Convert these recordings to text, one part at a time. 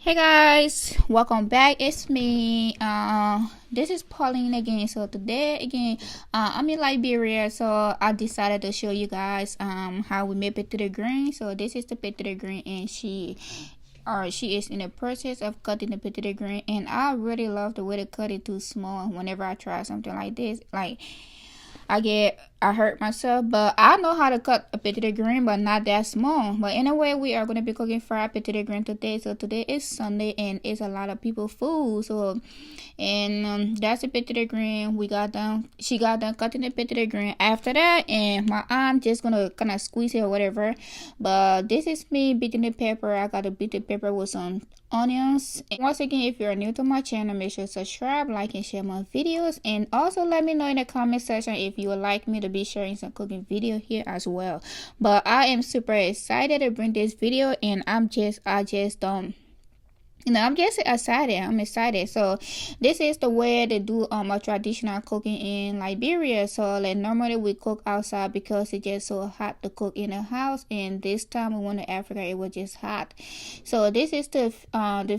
Hey guys, welcome back. It's me. This is Pauline again. So today again, I'm in Liberia. So I decided to show you guys how we make potato green. So this is the potato green, and she is in the process of cutting the potato green, and I really love the way they cut it too small. Whenever I try something like this, I hurt myself, but I know how to cut a potato green, but not that small. But anyway, we are gonna be cooking fried potato green today. So today is Sunday, and it's a lot of people food. So, and that's the potato green. She got done cutting the potato green. After that, and my aunt just gonna kind of squeeze it or whatever. But this is me beating the pepper. I gotta beat the pepper with some onions. And once again, if you're new to my channel, make sure to subscribe, like, and share my videos, and also let me know in the comment section if you would like me to be sharing some cooking video here as well. But I am super excited to bring this video, and I'm just excited. I'm excited. So this is the way they do a traditional cooking in Liberia. So like normally we cook outside because it's just so hot to cook in the house, and this time we went to Africa, it was just hot. So this is the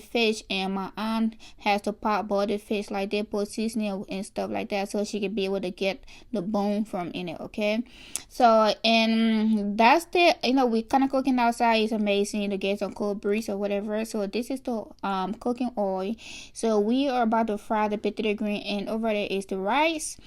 fish, and my aunt has to pot boil the fish, like they put seasoning and stuff like that, so she can be able to get the bone from in it. Okay, so and that's the we kind of cooking outside is amazing to get some cold breeze or whatever. So this is the cooking oil. So we are about to fry the potato green, and over there is the rice,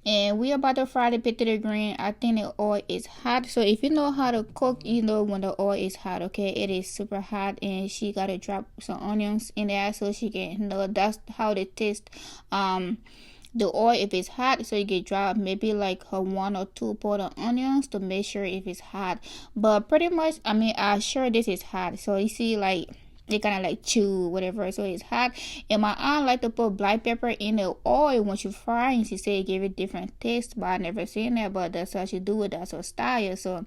and we are about to fry the potato green. I think the oil is hot, so if you know how to cook, you know when the oil is hot. Okay, it is super hot, and she gotta drop some onions in there so she can know. That's how they taste the oil if it's hot. So you can drop maybe like a 1 or 2 pot of onions to make sure if it's hot. But pretty much, I sure this is hot. So you see, like they kind of like chew whatever, so it's hot. And my aunt like to put black pepper in the oil when she frying. She say it give it different taste, but I never seen that, but that's how she do it. That's her style. So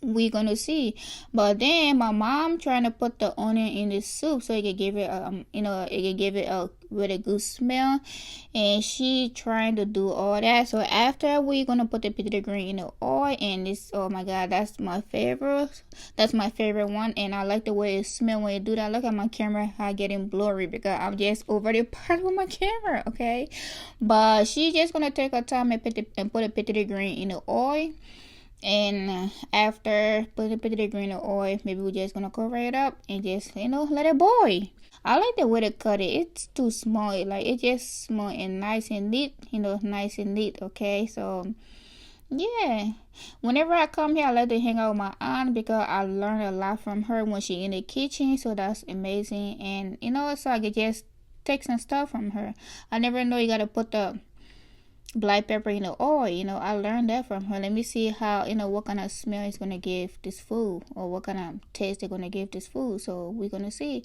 we gonna see. But then my mom trying to put the onion in the soup so it can give it it can give it a really good smell, and she trying to do all that. So after we gonna put the potato green in the oil, and this, oh my god, that's my favorite one, and I like the way it smell when you do that. Look at my camera, how getting blurry because I'm just over the part with my camera. Okay, but she just gonna take her time and put the potato green in the oil. And after putting the potato green in the oil, maybe we're just gonna cover it up and just let it boil. I like the way they cut it. It's too small. It's just small and nice and neat. Nice and neat. Okay, so yeah. Whenever I come here, I like to hang out with my aunt because I learned a lot from her when she in the kitchen. So that's amazing. And so I could just take some stuff from her. I never know you gotta put the black pepper in the oil. I learned that from her. Let me see how what kind of smell it's gonna give this food, or what kind of taste they're gonna give this food. So we're gonna see,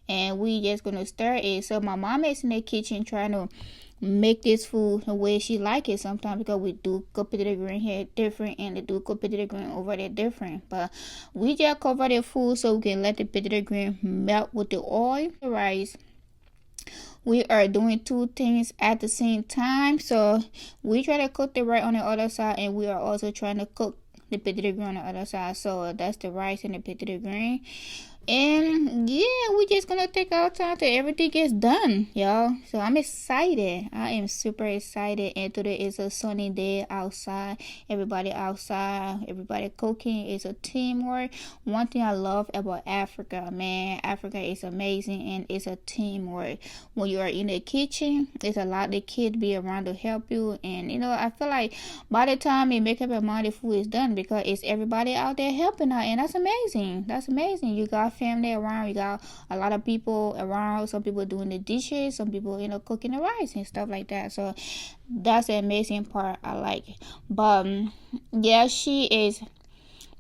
and we just gonna stir it. So my mom is in the kitchen trying to make this food the way she like it sometimes, because we do cook potato green here different, and they do cook potato green over there different. But we just cover the food so we can let the potato green melt with the oil. The rice, we are doing two things at the same time. So we try to cook the rice on the other side, and we are also trying to cook the potato green on the other side. So that's the rice and the potato green. And yeah, we just gonna take our time till everything gets done, y'all. So I'm excited. I am super excited. And today is a sunny day outside. Everybody outside, everybody cooking. It's a teamwork. One thing I love about Africa, man, Africa is amazing, and it's a teamwork. When you are in the kitchen, there's a lot of kids be around to help you. And I feel like by the time you make up your mind, the food is done, because it's everybody out there helping out, and that's amazing. That's amazing. You got family around, you got a lot of people around, some people doing the dishes, some people cooking the rice and stuff like that. So that's the amazing part. I like it. But yeah, she is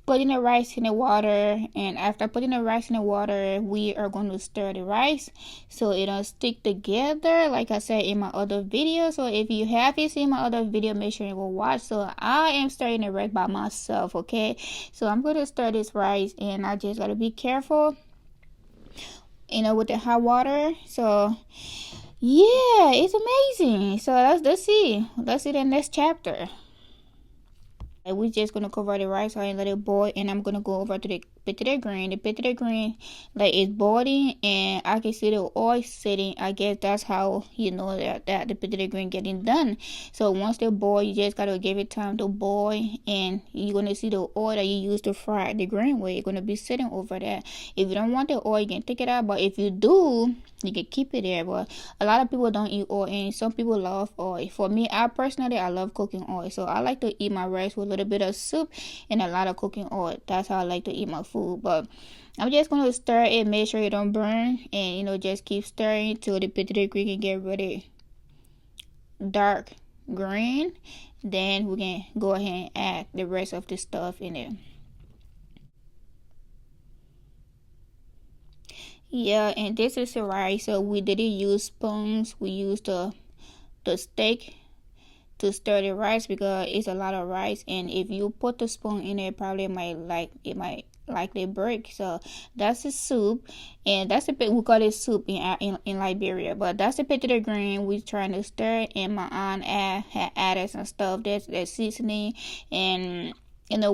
putting the rice in the water, and after putting the rice in the water, we are going to stir the rice so it don't stick together, like I said in my other video. So if you haven't seen my other video, make sure you go watch. So I am stirring the rice by myself. Okay, so I'm going to stir this rice, and I just got to be careful with the hot water. So yeah, it's amazing. So let's see the next chapter. We're just gonna cover the rice and let it boil, and I'm gonna go over to the potato green. The potato green like is boiling, and I can see the oil sitting. I guess that's how you know that the potato green getting done. So once they boil, you just gotta give it time to boil, and you're gonna see the oil that you used to fry the green with. You're gonna be sitting over there. If you don't want the oil, you can take it out. But if you do, you can keep it there. But a lot of people don't eat oil, and some people love oil. For me, I personally, I love cooking oil, so I like to eat my rice with a little bit of soup and a lot of cooking oil. That's how I like to eat my food. But I'm just gonna stir it, make sure it don't burn, and just keep stirring till the potato green can get really dark green. Then we can go ahead and add the rest of the stuff in it. Yeah, and this is the rice. So we didn't use spoons. We used the stick to stir the rice because it's a lot of rice, and if you put the spoon in it, probably might likely break. So that's the soup, and that's the bit we call it soup in Liberia. But that's the potato green we trying to stir, and my aunt had added some stuff that's seasoning, and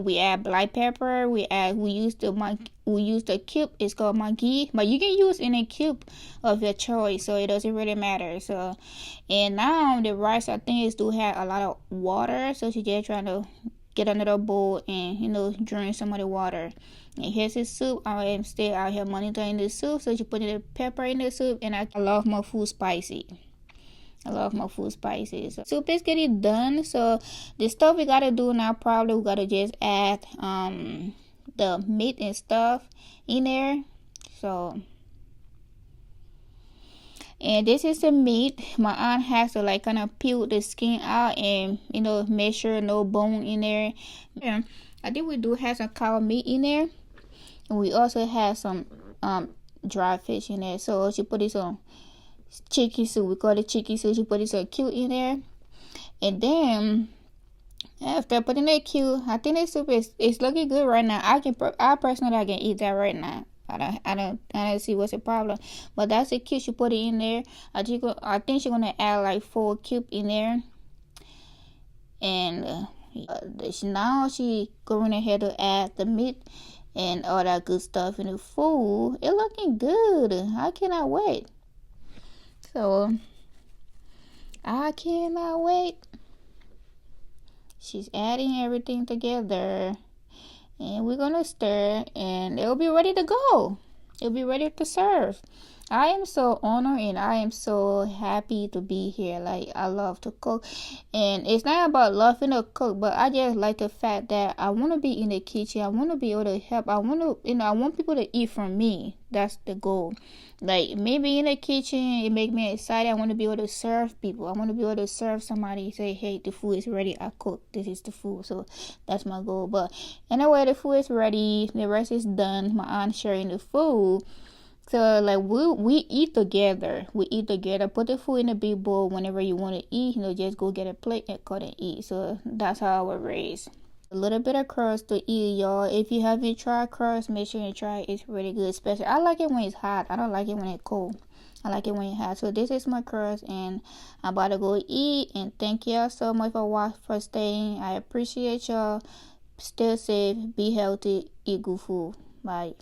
we add black pepper. We use the cube. It's called Maggi, but you can use any cube of your choice, so it doesn't really matter. So, and now the rice, I think, is do have a lot of water, so she just trying to get another bowl and drain some of the water. And here's the soup. I am still out here monitoring the soup, so she put the pepper in the soup, and I love my food spicy. I love my food spices. So soup is getting done. So the stuff we gotta do now, probably we gotta just add the meat and stuff in there. So, and this is the meat. My aunt has to kind of peel the skin out and make sure no bone in there. Yeah, I think we do have some cow meat in there, and we also have some dry fish in there. So she put this on chicken soup. We call it chicken soup. She put this cube in there, and then after putting that cube, I think the soup is looking good right now. I personally I can eat that right now. I don't see what's the problem. But that's the cube. She put it in there. I think she's gonna add like 4 cubes in there, and now she going ahead to add the meat and all that good stuff in the food. It looking good. I cannot wait. So I cannot wait. She's adding everything together, and we're gonna stir, and it'll be ready to go. It'll be ready to serve. I am so honored, and I am so happy to be here. Like, I love to cook, and it's not about loving to cook, but I just like the fact that I want to be in the kitchen. I want to be able to help. I want people to eat from me. That's the goal. Like, maybe in the kitchen, it make me excited. I want to be able to serve people. I want to be able to serve somebody, say, hey, the food is ready. I cooked. This is the food. So that's my goal. But anyway, the food is ready. The rest is done. My aunt sharing the food. So like we eat together. We eat together. Put the food in a big bowl. Whenever you want to eat, just go get a plate and cut and eat. So that's how I was raised. A little bit of crust to eat, y'all. If you haven't tried crust, make sure you try it. It's really good. Especially, I like it when it's hot. I don't like it when it's cold. I like it when it's hot. So this is my crust, and I'm about to go eat. And thank y'all so much for staying. I appreciate y'all. Stay safe. Be healthy. Eat good food. Bye.